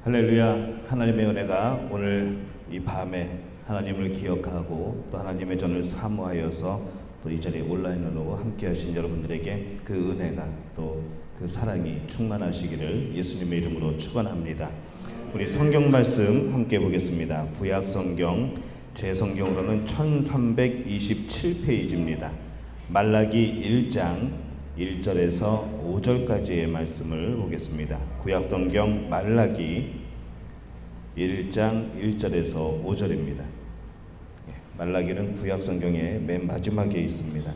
할렐루야. 하나님의 은혜가 오늘 이 밤에 하나님을 기억하고 또 하나님의 전을 사모하여서 또 이 자리에 온라인으로 함께 하신 여러분들에게 그 은혜가 또 그 사랑이 충만하시기를 예수님의 이름으로 축원합니다. 우리 성경 말씀 함께 보겠습니다. 구약 성경 제 성경으로는 1327페이지입니다. 말라기 1장 1절에서 5절까지의 말씀을 보겠습니다. 구약 성경 말라기 1장 1절에서 5절입니다. 말라기는 구약 성경의 맨 마지막에 있습니다.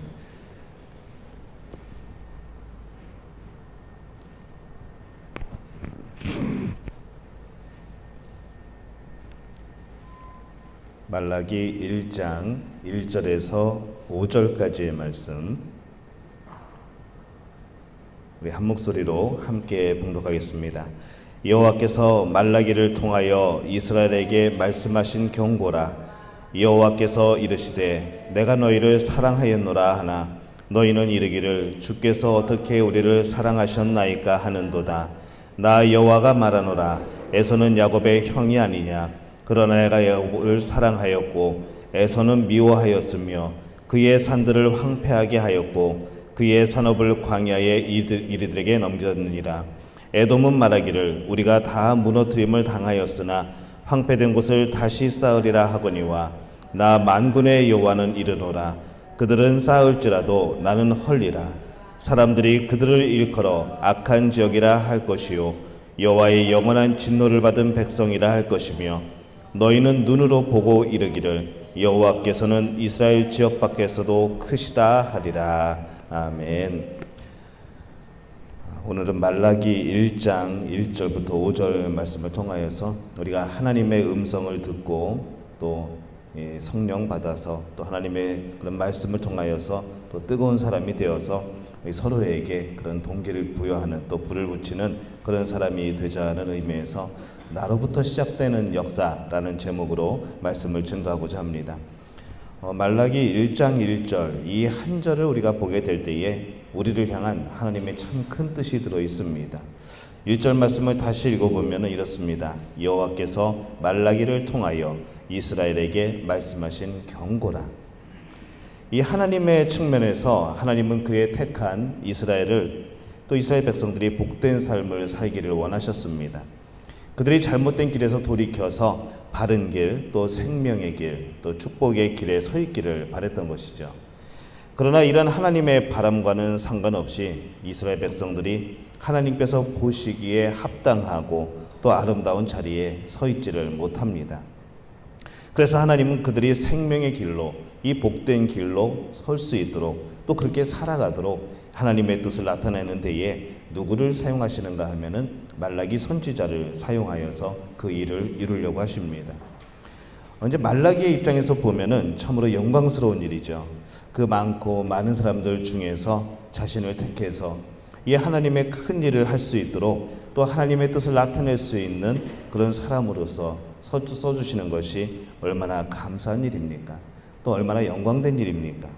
말라기 1장 1절에서 5절까지의 말씀 우리 한 목소리로 함께 봉독하겠습니다. 여호와께서 말라기를 통하여 이스라엘에게 말씀하신 경고라. 여호와께서 이르시되 내가 너희를 사랑하였노라 하나 너희는 이르기를 주께서 어떻게 우리를 사랑하셨나이까 하는도다. 나 여호와가 말하노라. 에서는 야곱의 형이 아니냐. 그러나 내가 야곱을 사랑하였고 에서는 미워하였으며 그의 산들을 황폐하게 하였고 그의 산업을 광야에 이리들에게 넘겼느니라. 에돔은 말하기를 우리가 다 무너뜨림을 당하였으나 황폐된 곳을 다시 쌓으리라 하거니와 나 만군의 여호와는 이르노라. 그들은 쌓을지라도 나는 헐리라. 사람들이 그들을 일컬어 악한 지역이라 할 것이요 여호와의 영원한 진노를 받은 백성이라 할 것이며 너희는 눈으로 보고 이르기를 여호와께서는 이스라엘 지역 밖에서도 크시다 하리라. 아멘. 오늘은 말라기 1장 1절부터 5절 말씀을 통하여서 우리가 하나님의 음성을 듣고 또 성령 받아서 또 하나님의 그런 말씀을 통하여서 또 뜨거운 사람이 되어서 서로에게 그런 동기를 부여하는 또 불을 붙이는 그런 사람이 되자는 의미에서 나로부터 시작되는 역사라는 제목으로 말씀을 증거하고자 합니다. 말라기 1장 1절 이 한 절을 우리가 보게 될 때에 우리를 향한 하나님의 참 큰 뜻이 들어 있습니다. 1절 말씀을 다시 읽어보면 이렇습니다. 여호와께서 말라기를 통하여 이스라엘에게 말씀하신 경고라. 이 하나님의 측면에서 하나님은 그의 택한 이스라엘을 또 이스라엘 백성들이 복된 삶을 살기를 원하셨습니다. 그들이 잘못된 길에서 돌이켜서 바른 길, 또 생명의 길, 또 축복의 길에 서 있기를 바랬던 것이죠. 그러나 이런 하나님의 바람과는 상관없이 이스라엘 백성들이 하나님께서 보시기에 합당하고 또 아름다운 자리에 서 있지를 못합니다. 그래서 하나님은 그들이 생명의 길로 이 복된 길로 설 수 있도록 또 그렇게 살아가도록 하나님의 뜻을 나타내는 데에 누구를 사용하시는가 하면은 말라기 선지자를 사용하여서 그 일을 이루려고 하십니다. 이제 말라기의 입장에서 보면은 참으로 영광스러운 일이죠. 그 많고 많은 사람들 중에서 자신을 택해서 이 하나님의 큰 일을 할 수 있도록 또 하나님의 뜻을 나타낼 수 있는 그런 사람으로서 써주시는 것이 얼마나 감사한 일입니까? 또 얼마나 영광된 일입니까?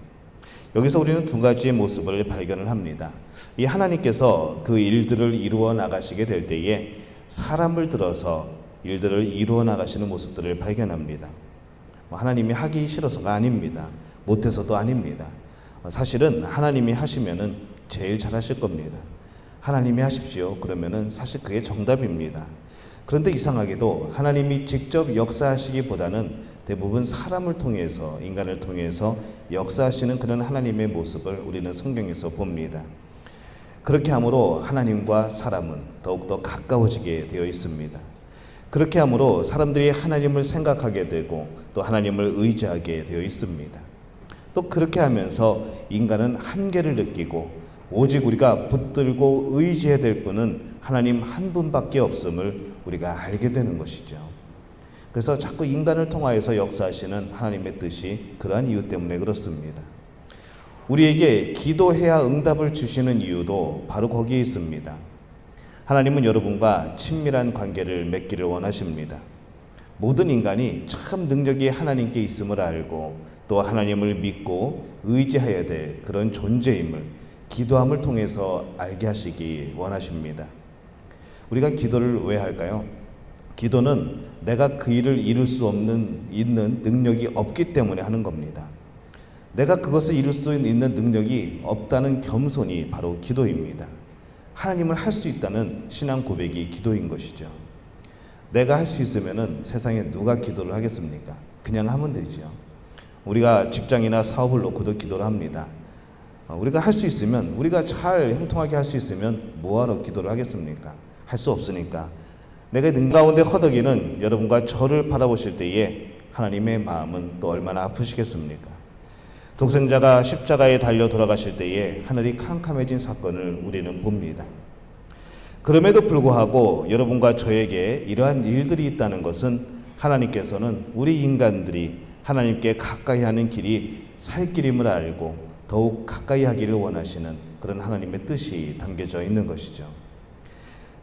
여기서 우리는 두 가지의 모습을 발견을 합니다. 이 하나님께서 그 일들을 이루어 나가시게 될 때에 사람을 들어서 일들을 이루어 나가시는 모습들을 발견합니다. 하나님이 하기 싫어서가 아닙니다. 못해서도 아닙니다. 사실은 하나님이 하시면은 제일 잘하실 겁니다. 하나님이 하십시오. 그러면은 사실 그게 정답입니다. 그런데 이상하게도 하나님이 직접 역사하시기보다는 대부분 사람을 통해서 인간을 통해서 역사하시는 그런 하나님의 모습을 우리는 성경에서 봅니다. 그렇게 함으로 하나님과 사람은 더욱더 가까워지게 되어 있습니다. 그렇게 함으로 사람들이 하나님을 생각하게 되고 또 하나님을 의지하게 되어 있습니다. 또 그렇게 하면서 인간은 한계를 느끼고 오직 우리가 붙들고 의지해야 될 분은 하나님 한 분밖에 없음을 우리가 알게 되는 것이죠. 그래서 자꾸 인간을 통하여서 역사하시는 하나님의 뜻이 그러한 이유 때문에 그렇습니다. 우리에게 기도해야 응답을 주시는 이유도 바로 거기에 있습니다. 하나님은 여러분과 친밀한 관계를 맺기를 원하십니다. 모든 인간이 참 능력이 하나님께 있음을 알고 또 하나님을 믿고 의지해야 될 그런 존재임을 기도함을 통해서 알게 하시기 원하십니다. 우리가 기도를 왜 할까요? 기도는 내가 그 일을 이룰 수 있는 능력이 없기 때문에 하는 겁니다. 내가 그것을 이룰 수 있는 능력이 없다는 겸손이 바로 기도입니다. 하나님을 할 수 있다는 신앙 고백이 기도인 것이죠. 내가 할 수 있으면 세상에 누가 기도를 하겠습니까? 그냥 하면 되죠. 우리가 직장이나 사업을 놓고도 기도를 합니다. 우리가 할 수 있으면, 우리가 잘 형통하게 할 수 있으면 뭐하러 기도를 하겠습니까? 할 수 없으니까. 내가 눈 가운데 허덕이는 여러분과 저를 바라보실 때에 하나님의 마음은 또 얼마나 아프시겠습니까? 독생자가 십자가에 달려 돌아가실 때에 하늘이 캄캄해진 사건을 우리는 봅니다. 그럼에도 불구하고 여러분과 저에게 이러한 일들이 있다는 것은 하나님께서는 우리 인간들이 하나님께 가까이 하는 길이 살 길임을 알고 더욱 가까이 하기를 원하시는 그런 하나님의 뜻이 담겨져 있는 것이죠.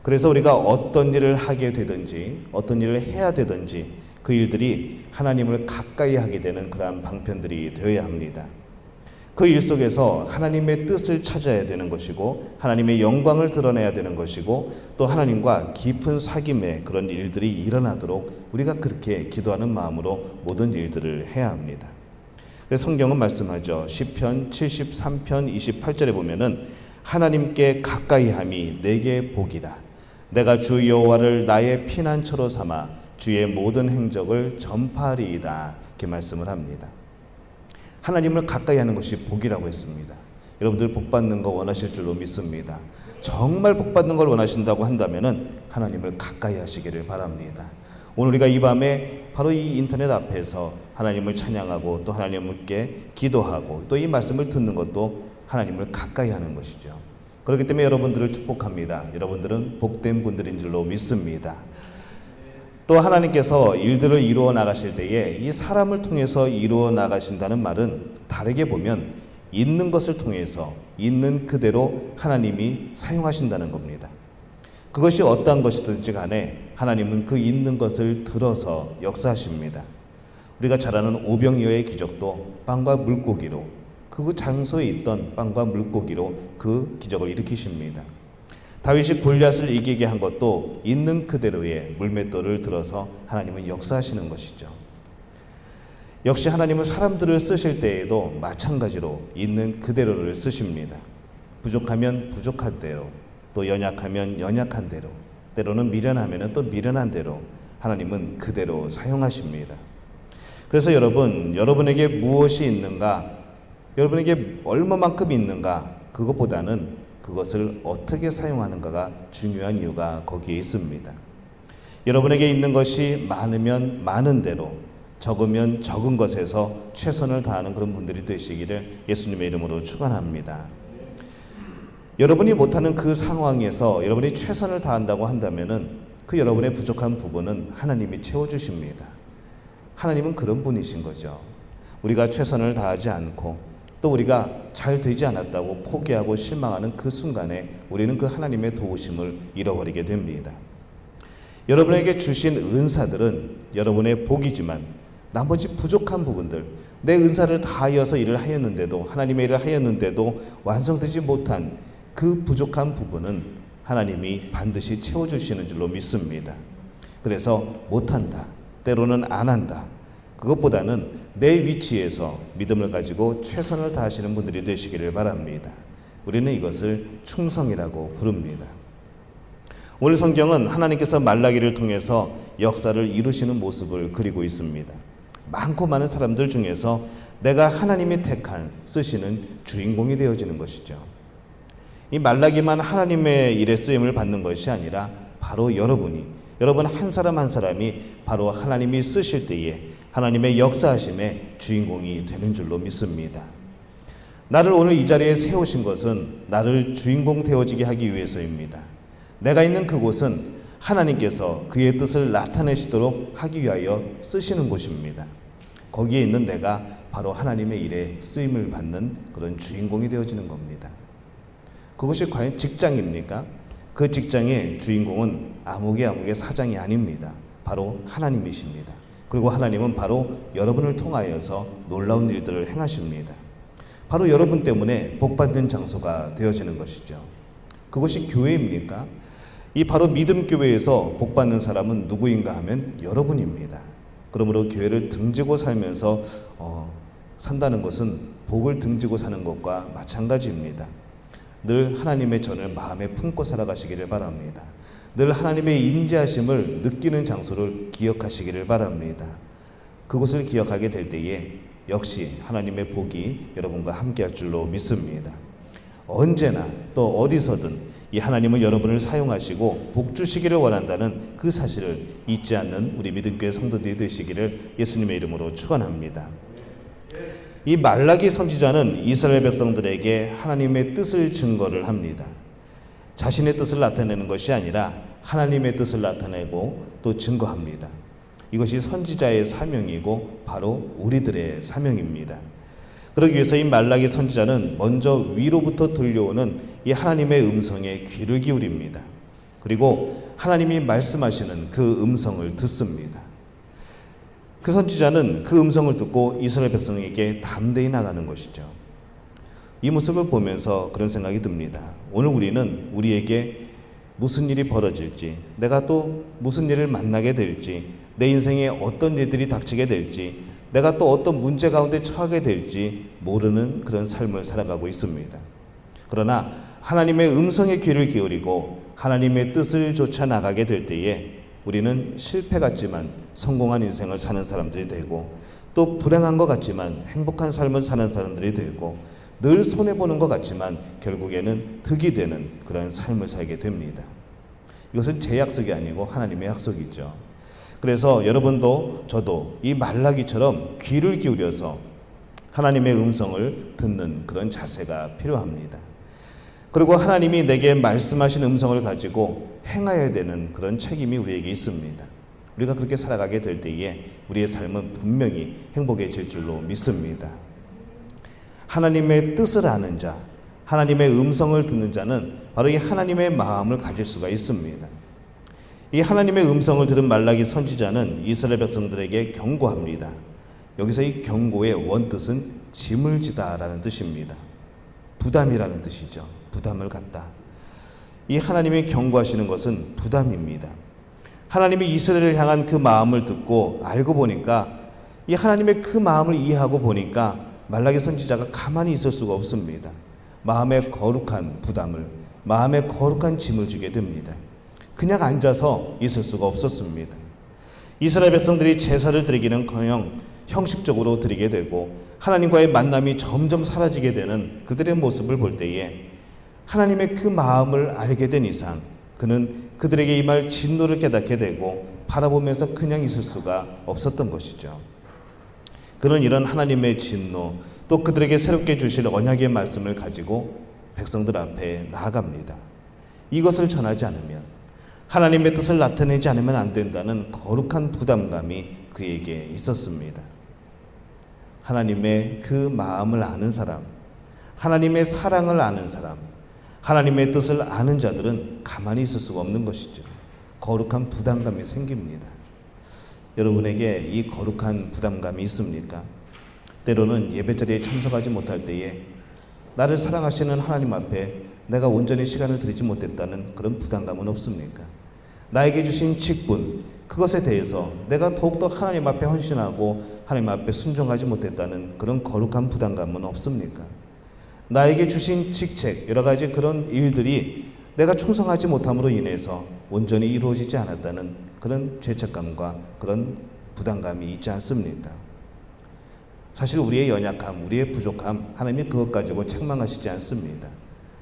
그래서 우리가 어떤 일을 하게 되든지 어떤 일을 해야 되든지 그 일들이 하나님을 가까이 하게 되는 그러한 방편들이 되어야 합니다. 그 일 속에서 하나님의 뜻을 찾아야 되는 것이고 하나님의 영광을 드러내야 되는 것이고 또 하나님과 깊은 사귐의 그런 일들이 일어나도록 우리가 그렇게 기도하는 마음으로 모든 일들을 해야 합니다. 성경은 말씀하죠. 시편 73편 28절에 보면은 하나님께 가까이함이 내게 복이라. 내가 주 여호와를 나의 피난처로 삼아 주의 모든 행적을 전파하리이다. 이렇게 말씀을 합니다. 하나님을 가까이 하는 것이 복이라고 했습니다. 여러분들 복 받는 거 원하실 줄로 믿습니다. 정말 복 받는 걸 원하신다고 한다면은 하나님을 가까이 하시기를 바랍니다. 오늘 우리가 이 밤에 바로 이 인터넷 앞에서 하나님을 찬양하고 또 하나님께 기도하고 또 이 말씀을 듣는 것도 하나님을 가까이 하는 것이죠. 그렇기 때문에 여러분들을 축복합니다. 여러분들은 복된 분들인 줄로 믿습니다. 또 하나님께서 일들을 이루어 나가실 때에 이 사람을 통해서 이루어 나가신다는 말은 다르게 보면 있는 것을 통해서 있는 그대로 하나님이 사용하신다는 겁니다. 그것이 어떠한 것이든지 간에 하나님은 그 있는 것을 들어서 역사하십니다. 우리가 잘 아는 오병이어의 기적도 빵과 물고기로 그 장소에 있던 빵과 물고기로 그 기적을 일으키십니다. 다윗이 골리앗을 이기게 한 것도 있는 그대로의 물맷돌을 들어서 하나님은 역사하시는 것이죠. 역시 하나님은 사람들을 쓰실 때에도 마찬가지로 있는 그대로를 쓰십니다. 부족하면 부족한 대로, 또 연약하면 연약한 대로, 때로는 미련하면 또 미련한 대로 하나님은 그대로 사용하십니다. 그래서 여러분에게 무엇이 있는가, 여러분에게 얼마만큼 있는가, 그것보다는 그것을 어떻게 사용하는가가 중요한 이유가 거기에 있습니다. 여러분에게 있는 것이 많으면 많은 대로, 적으면 적은 것에서 최선을 다하는 그런 분들이 되시기를 예수님의 이름으로 축원합니다. 여러분이 못하는 그 상황에서 여러분이 최선을 다한다고 한다면은 그 여러분의 부족한 부분은 하나님이 채워주십니다. 하나님은 그런 분이신 거죠. 우리가 최선을 다하지 않고 또 우리가 잘 되지 않았다고 포기하고 실망하는 그 순간에 우리는 그 하나님의 도우심을 잃어버리게 됩니다. 여러분에게 주신 은사들은 여러분의 복이지만 나머지 부족한 부분들, 내 은사를 다하여서 일을 하였는데도, 하나님의 일을 하였는데도 완성되지 못한 그 부족한 부분은 하나님이 반드시 채워주시는 줄로 믿습니다. 그래서 못한다, 때로는 안 한다, 그것보다는 내 위치에서 믿음을 가지고 최선을 다하시는 분들이 되시기를 바랍니다. 우리는 이것을 충성이라고 부릅니다. 오늘 성경은 하나님께서 말라기를 통해서 역사를 이루시는 모습을 그리고 있습니다. 많고 많은 사람들 중에서 내가 하나님이 택한 쓰시는 주인공이 되어지는 것이죠. 이 말라기만 하나님의 일에 쓰임을 받는 것이 아니라 바로 여러분 한 사람 한 사람이 바로 하나님이 쓰실 때에 하나님의 역사하심의 주인공이 되는 줄로 믿습니다. 나를 오늘 이 자리에 세우신 것은 나를 주인공 되어지게 하기 위해서입니다. 내가 있는 그곳은 하나님께서 그의 뜻을 나타내시도록 하기 위하여 쓰시는 곳입니다. 거기에 있는 내가 바로 하나님의 일에 쓰임을 받는 그런 주인공이 되어지는 겁니다. 그것이 과연 직장입니까? 그 직장의 주인공은 아무개 사장이 아닙니다. 바로 하나님이십니다. 그리고 하나님은 바로 여러분을 통하여서 놀라운 일들을 행하십니다. 바로 여러분 때문에 복받는 장소가 되어지는 것이죠. 그것이 교회입니까? 이 바로 믿음교회에서 복받는 사람은 누구인가 하면 여러분입니다. 그러므로 교회를 등지고 살면서 산다는 것은 복을 등지고 사는 것과 마찬가지입니다. 늘 하나님의 전을 마음에 품고 살아가시기를 바랍니다. 늘 하나님의 임재하심을 느끼는 장소를 기억하시기를 바랍니다. 그곳을 기억하게 될 때에 역시 하나님의 복이 여러분과 함께할 줄로 믿습니다. 언제나 또 어디서든 이 하나님은 여러분을 사용하시고 복 주시기를 원한다는 그 사실을 잊지 않는 우리 믿음교회 성도들이 되시기를 예수님의 이름으로 축원합니다. 이 말라기 선지자는 이스라엘 백성들에게 하나님의 뜻을 증거를 합니다. 자신의 뜻을 나타내는 것이 아니라 하나님의 뜻을 나타내고 또 증거합니다. 이것이 선지자의 사명이고 바로 우리들의 사명입니다. 그러기 위해서 이 말라기 선지자는 먼저 위로부터 들려오는 이 하나님의 음성에 귀를 기울입니다. 그리고 하나님이 말씀하시는 그 음성을 듣습니다. 그 선지자는 그 음성을 듣고 이스라엘 백성에게 담대히 나가는 것이죠. 이 모습을 보면서 그런 생각이 듭니다. 오늘 우리는 우리에게 무슨 일이 벌어질지, 내가 또 무슨 일을 만나게 될지, 내 인생에 어떤 일들이 닥치게 될지, 내가 또 어떤 문제 가운데 처하게 될지 모르는 그런 삶을 살아가고 있습니다. 그러나 하나님의 음성에 귀를 기울이고 하나님의 뜻을 쫓아 나가게 될 때에 우리는 실패 같지만 성공한 인생을 사는 사람들이 되고, 또 불행한 것 같지만 행복한 삶을 사는 사람들이 되고, 늘 손해보는 것 같지만 결국에는 득이 되는 그런 삶을 살게 됩니다. 이것은 제 약속이 아니고 하나님의 약속이죠. 그래서 여러분도 저도 이 말라기처럼 귀를 기울여서 하나님의 음성을 듣는 그런 자세가 필요합니다. 그리고 하나님이 내게 말씀하신 음성을 가지고 행해야 되는 그런 책임이 우리에게 있습니다. 우리가 그렇게 살아가게 될 때에 우리의 삶은 분명히 행복해질 줄로 믿습니다. 하나님의 뜻을 아는 자, 하나님의 음성을 듣는 자는 바로 이 하나님의 마음을 가질 수가 있습니다. 이 하나님의 음성을 들은 말라기 선지자는 이스라엘 백성들에게 경고합니다. 여기서 이 경고의 원뜻은 짐을 지다라는 뜻입니다. 부담이라는 뜻이죠. 부담을 갖다. 이 하나님이 경고하시는 것은 부담입니다. 하나님이 이스라엘을 향한 그 마음을 듣고 알고 보니까, 이 하나님의 그 마음을 이해하고 보니까 말라기 선지자가 가만히 있을 수가 없습니다. 마음에 거룩한 부담을, 마음에 거룩한 짐을 지게 됩니다. 그냥 앉아서 있을 수가 없었습니다. 이스라엘 백성들이 제사를 드리기는커녕 형식적으로 드리게 되고 하나님과의 만남이 점점 사라지게 되는 그들의 모습을 볼 때에 하나님의 그 마음을 알게 된 이상 그는 그들에게 임할 진노를 깨닫게 되고 바라보면서 그냥 있을 수가 없었던 것이죠. 그는 이런 하나님의 진노, 또 그들에게 새롭게 주실 언약의 말씀을 가지고 백성들 앞에 나아갑니다. 이것을 전하지 않으면, 하나님의 뜻을 나타내지 않으면 안 된다는 거룩한 부담감이 그에게 있었습니다. 하나님의 그 마음을 아는 사람, 하나님의 사랑을 아는 사람, 하나님의 뜻을 아는 자들은 가만히 있을 수가 없는 것이죠. 거룩한 부담감이 생깁니다. 여러분에게 이 거룩한 부담감이 있습니까? 때로는 예배자리에 참석하지 못할 때에 나를 사랑하시는 하나님 앞에 내가 온전히 시간을 드리지 못했다는 그런 부담감은 없습니까? 나에게 주신 직분, 그것에 대해서 내가 더욱더 하나님 앞에 헌신하고 하나님 앞에 순종하지 못했다는 그런 거룩한 부담감은 없습니까? 나에게 주신 직책, 여러 가지 그런 일들이 내가 충성하지 못함으로 인해서 온전히 이루어지지 않았다는 그런 죄책감과 그런 부담감이 있지 않습니까? 사실 우리의 연약함, 우리의 부족함, 하나님이 그것 가지고 책망하시지 않습니다.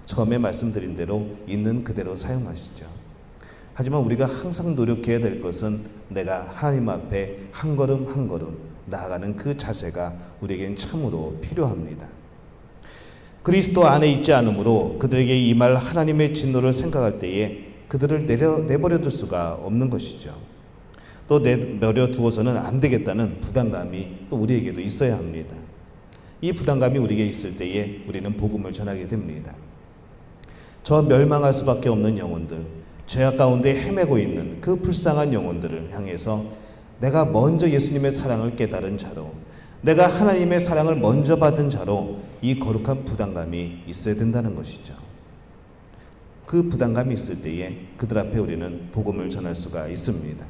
처음에 말씀드린 대로 있는 그대로 사용하시죠. 하지만 우리가 항상 노력해야 될 것은 내가 하나님 앞에 한 걸음 한 걸음 나아가는 그 자세가 우리에겐 참으로 필요합니다. 그리스도 안에 있지 않으므로 그들에게 임할 하나님의 진노를 생각할 때에 그들을 내버려 둘 수가 없는 것이죠. 또 내버려 두어서는 안 되겠다는 부담감이 또 우리에게도 있어야 합니다. 이 부담감이 우리에게 있을 때에 우리는 복음을 전하게 됩니다. 저 멸망할 수밖에 없는 영혼들, 죄악 가운데 헤매고 있는 그 불쌍한 영혼들을 향해서 내가 먼저 예수님의 사랑을 깨달은 자로, 내가 하나님의 사랑을 먼저 받은 자로 이 거룩한 부담감이 있어야 된다는 것이죠. 그 부담감이 있을 때에 그들 앞에 우리는 복음을 전할 수가 있습니다.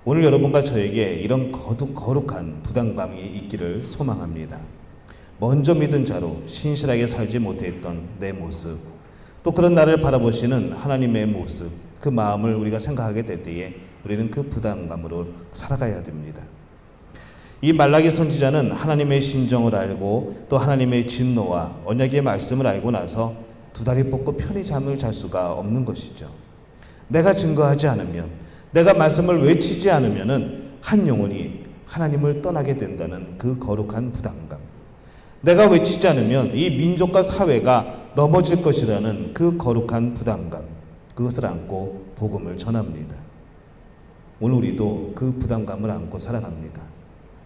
오늘 여러분과 저에게 이런 거룩한 부담감이 있기를 소망합니다. 먼저 믿은 자로 신실하게 살지 못했던 내 모습, 또 그런 나를 바라보시는 하나님의 모습, 그 마음을 우리가 생각하게 될 때에 우리는 그 부담감으로 살아가야 됩니다. 이 말라기 선지자는 하나님의 심정을 알고 또 하나님의 진노와 언약의 말씀을 알고 나서 두 다리 뻗고 편히 잠을 잘 수가 없는 것이죠. 내가 증거하지 않으면, 내가 말씀을 외치지 않으면 한 영혼이 하나님을 떠나게 된다는 그 거룩한 부담감, 내가 외치지 않으면 이 민족과 사회가 넘어질 것이라는 그 거룩한 부담감, 그것을 안고 복음을 전합니다. 오늘 우리도 그 부담감을 안고 살아갑니다.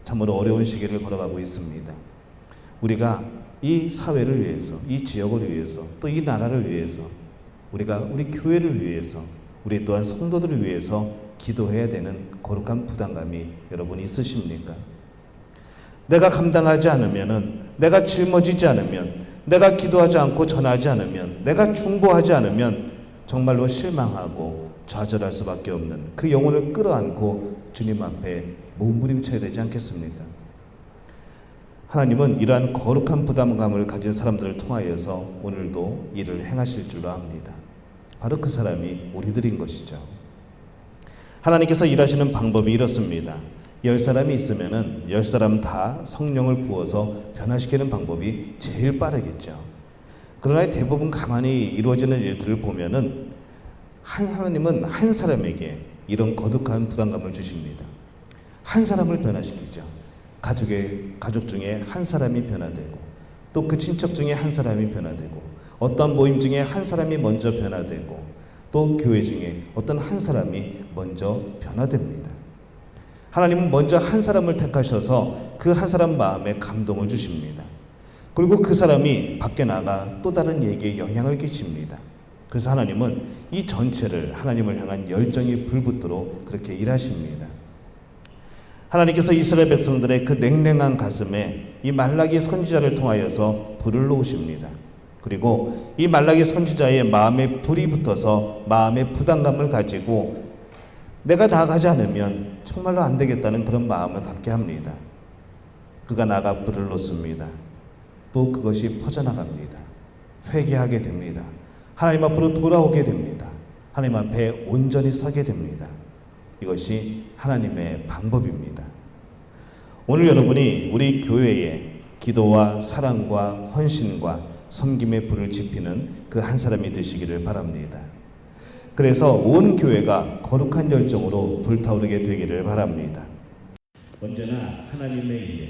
참으로 어려운 시기를 걸어가고 있습니다. 우리가 이 사회를 위해서, 이 지역을 위해서, 또 이 나라를 위해서, 우리가 우리 교회를 위해서, 우리 또한 성도들을 위해서 기도해야 되는 거룩한 부담감이 여러분 있으십니까? 내가 감당하지 않으면은, 내가 짊어지지 않으면, 내가 기도하지 않고 전하지 않으면, 내가 중보하지 않으면 정말로 실망하고 좌절할 수밖에 없는 그 영혼을 끌어안고 주님 앞에 몸부림쳐야 되지 않겠습니까? 하나님은 이러한 거룩한 부담감을 가진 사람들을 통하여서 오늘도 일을 행하실 줄 압니다. 바로 그 사람이 우리들인 것이죠. 하나님께서 일하시는 방법이 이렇습니다. 10사람이 있으면은 10사람 다 성령을 부어서 변화시키는 방법이 제일 빠르겠죠. 그러나 대부분 가만히 이루어지는 일들을 보면은 하나님은 한 사람에게 이런 거룩한 부담감을 주십니다. 한 사람을 변화시키죠. 가족 중에 한 사람이 변화되고, 또 그 친척 중에 한 사람이 변화되고, 어떤 모임 중에 한 사람이 먼저 변화되고, 또 교회 중에 어떤 한 사람이 먼저 변화됩니다. 하나님은 먼저 한 사람을 택하셔서 그 한 사람 마음에 감동을 주십니다. 그리고 그 사람이 밖에 나가 또 다른 얘기에 영향을 끼칩니다. 그래서 하나님은 이 전체를 하나님을 향한 열정이 불붙도록 그렇게 일하십니다. 하나님께서 이스라엘 백성들의 그 냉랭한 가슴에 이 말라기 선지자를 통하여서 불을 놓으십니다. 그리고 이 말라기 선지자의 마음에 불이 붙어서 마음의 부담감을 가지고 내가 나아가지 않으면 정말로 안 되겠다는 그런 마음을 갖게 합니다. 그가 나가 불을 놓습니다. 또 그것이 퍼져나갑니다. 회개하게 됩니다. 하나님 앞으로 돌아오게 됩니다. 하나님 앞에 온전히 서게 됩니다. 이것이 하나님의 방법입니다. 오늘 여러분이 우리 교회에 기도와 사랑과 헌신과 섬김의 불을 지피는 그 한 사람이 되시기를 바랍니다. 그래서 온 교회가 거룩한 열정으로 불타오르게 되기를 바랍니다. 언제나 하나님의 일에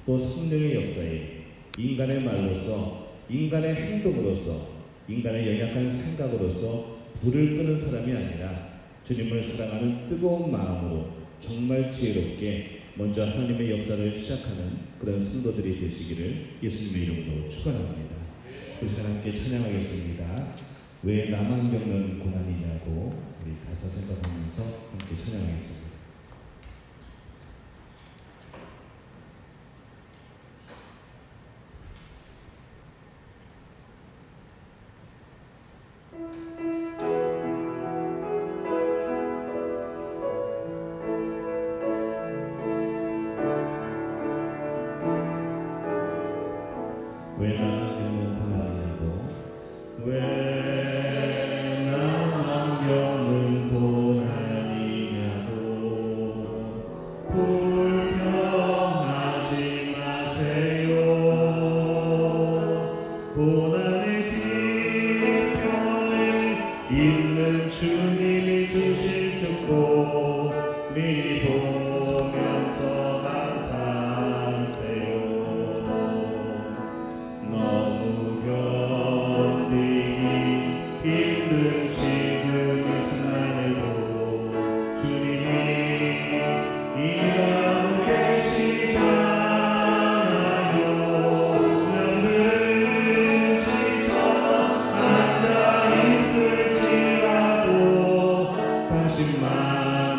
또 성령의 역사에 인간의 말로서, 인간의 행동으로서, 인간의 연약한 생각으로서 불을 끄는 사람이 아니라 주님을 사랑하는 뜨거운 마음으로 정말 지혜롭게 먼저 하나님의 역사를 시작하는 그런 성도들이 되시기를 예수님의 이름으로 축원합니다. 우리 하나님께 찬양하겠습니다. 왜 나만 겪는 고난이냐고 우리 가사 생각하면서 함께 찬양하겠습니다. 왜 나만 겪는 고난이냐고 왜 나만 겪는 고난이냐고 불평하지 마세요. 고난의 뒤편에 있는 주님이 주신 축복 미리 보면서 감사하세요. 너무 견디기 힘든 지금 이 순간에도 주님이 일하고 계시잖아요. 남들은 지쳐 앉아있을지라도 당신만은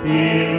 빌